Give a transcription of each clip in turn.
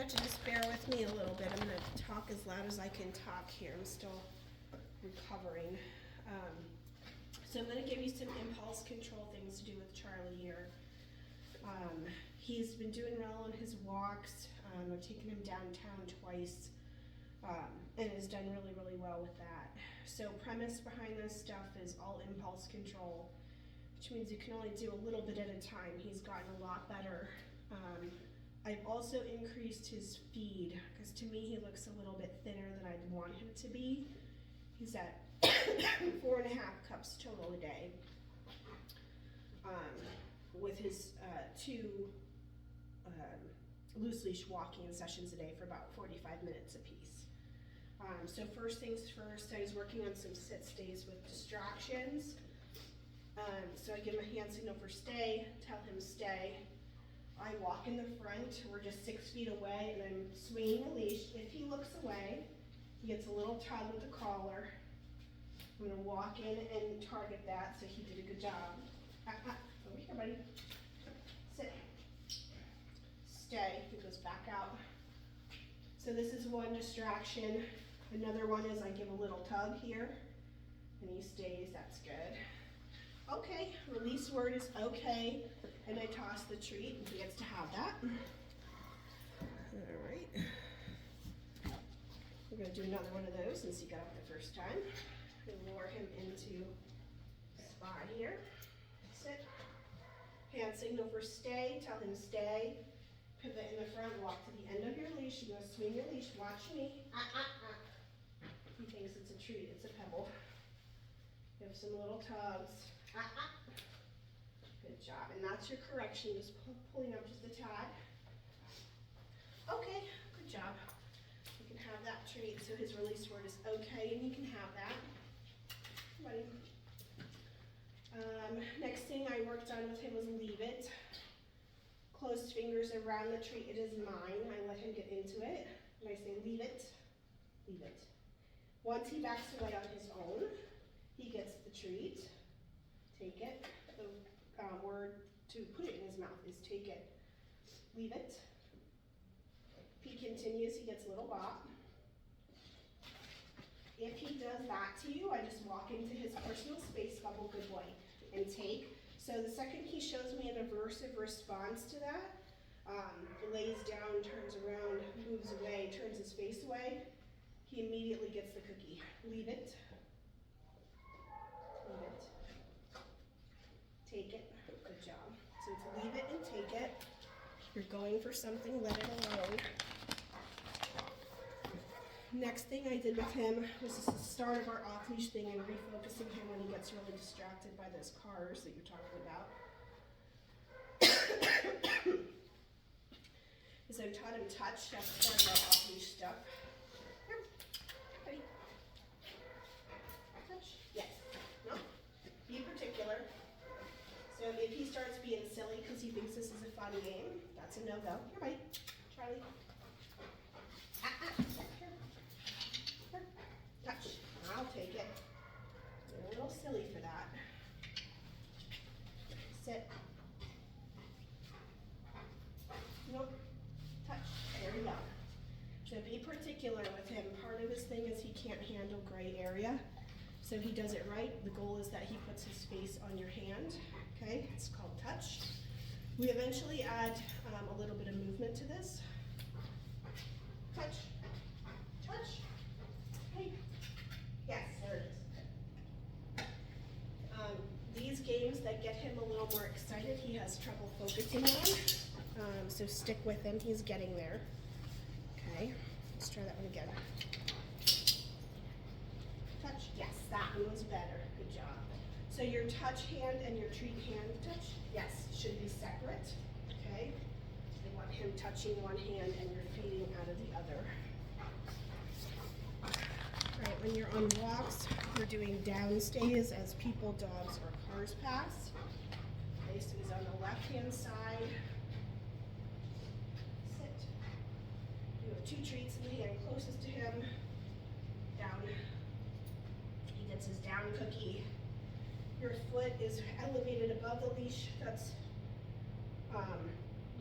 have to just bear with me a little bit. I'm gonna talk as loud as I can talk here. I'm still recovering. So I'm gonna give you some impulse control things to do with Charlie here. He's been doing well on his walks. I've taken him downtown twice, and has done really, really well with that. So premise behind this stuff is all impulse control, which means you can only do a little bit at a time. He's gotten a lot better. I've also increased his feed, because to me he looks a little bit thinner than I'd want him to be. He's at 4.5 cups total a day, with his 2 loose leash walking sessions a day for about 45 minutes apiece. So first things first, I was working on some sit stays with distractions. So I give him a hand signal for stay, tell him stay. I walk in the front, we're just 6 feet away, and I'm swinging the leash. If he looks away, he gets a little tug with the collar. I'm gonna walk in and target that, so he did a good job. Over here, buddy. Sit. Stay, he goes back out. So this is one distraction. Another one is I give a little tug here, and he stays, that's good. Okay, release word is okay, and I toss the treat, and he gets to have that. All right. We're gonna do another one of those since he got up the first time. Lure him into spot here. Sit. Hand signal for stay, tell him stay. Pivot in the front, walk to the end of your leash. You're gonna swing your leash, watch me. He thinks it's a treat, it's a pebble. Give some little tugs. Good job, and that's your correction, just pulling up just a tad. Okay, good job. You can have that treat, so his release word is okay, and you can have that. Buddy. Next thing I worked on with him was leave it. Closed fingers around the treat, it is mine. I let him get into it, and I say leave it, leave it. Once he backs away on his own, he gets the treat. Take it. The word to put it in his mouth is take it, leave it. If he continues, he gets a little bop. If he does that to you, I just walk into his personal space bubble, good boy, and take. So the second he shows me an aversive response to that, lays down, turns around, moves away, turns his face away, he immediately gets the cookie. Leave it. Leave it. Take it. Good job. So it's leave it and take it. You're going for something, let it alone. Next thing I did with him was the start of our off-leash thing and refocusing him when he gets really distracted by those cars that you're talking about. Is I taught him touch, that's part of our off-leash stuff. Here, buddy. Touch, yes, no, be particular. So if he starts being silly because he thinks this is a fun game, that's a no-go. Here, buddy, Charlie. Here. Touch. I'll take it. You're a little silly for that. Sit. Nope. Touch. There we go. So be particular with him. Part of his thing is he can't handle gray area. So he does it right. The goal is that he puts his face on your hand. Okay? It's called touch. We eventually add a little bit of movement to this. Touch. Touch. Hey. Yes, there it is. These games that get him a little more excited, he has trouble focusing on. So stick with him, he's getting there. Okay, let's try that one again. Touch, yes, that one was better, good job. So your touch hand and your treat hand touch, yes, should be separate, okay? I want him touching one hand and you're feeding out of the other. Right, when you're on walks, we're doing down stays as people, dogs, or cars pass. Okay, so he's on the left-hand side. Sit. You have 2 treats in the hand closest to him. Down. He gets his down cookie. Your foot is elevated above the leash. That's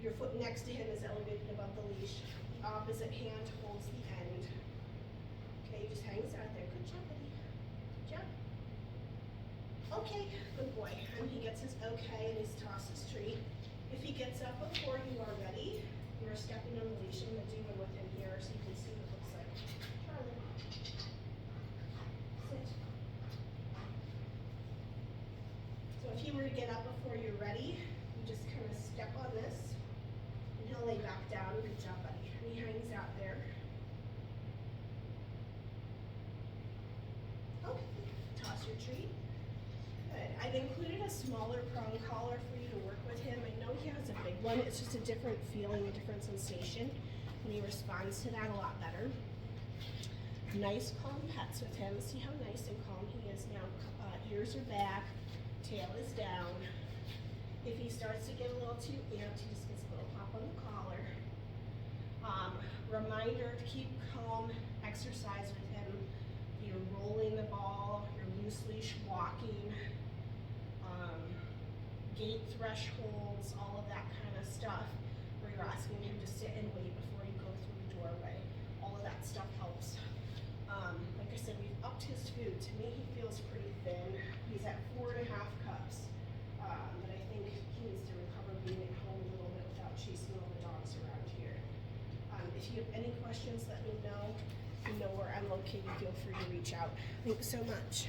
your foot next to him is elevated above the leash. opposite hand holds the end. Okay, just hangs out there. Good job, buddy. Good job. Okay, good boy. And he gets his okay and he's tossed his treat. If he gets up before you are ready, you're stepping on the leash. I'm going to do one with him here so you can see what it looks like. Charlie. Sit. So if he were to get up before you're ready, you just kind of step on this and he'll lay back down. Good job, buddy. And he hangs out there. Okay, toss your treat. Good. I've included a smaller prong collar for you to work with him. I know he has a big one. It's just a different feeling, a different sensation, and he responds to that a lot better. Nice calm pets with him. See how nice and calm he is now. Ears are back, tail is down. If he starts to get a little too amped, he just gets a little pop on the collar. Reminder to keep calm, exercise with him. You're rolling the ball, you're loose leash walking, gate thresholds, all of that kind of stuff, where you're asking him to sit and wait before you go through the doorway. All of that stuff helps. Like I said, we've upped his food. To me, he feels pretty thin. He's at 4.5 cups, but I think he needs to recover being at home a little bit without chasing all the dogs around here. If you have any questions, let me know. You know where I'm located. Feel free to reach out. Thanks so much.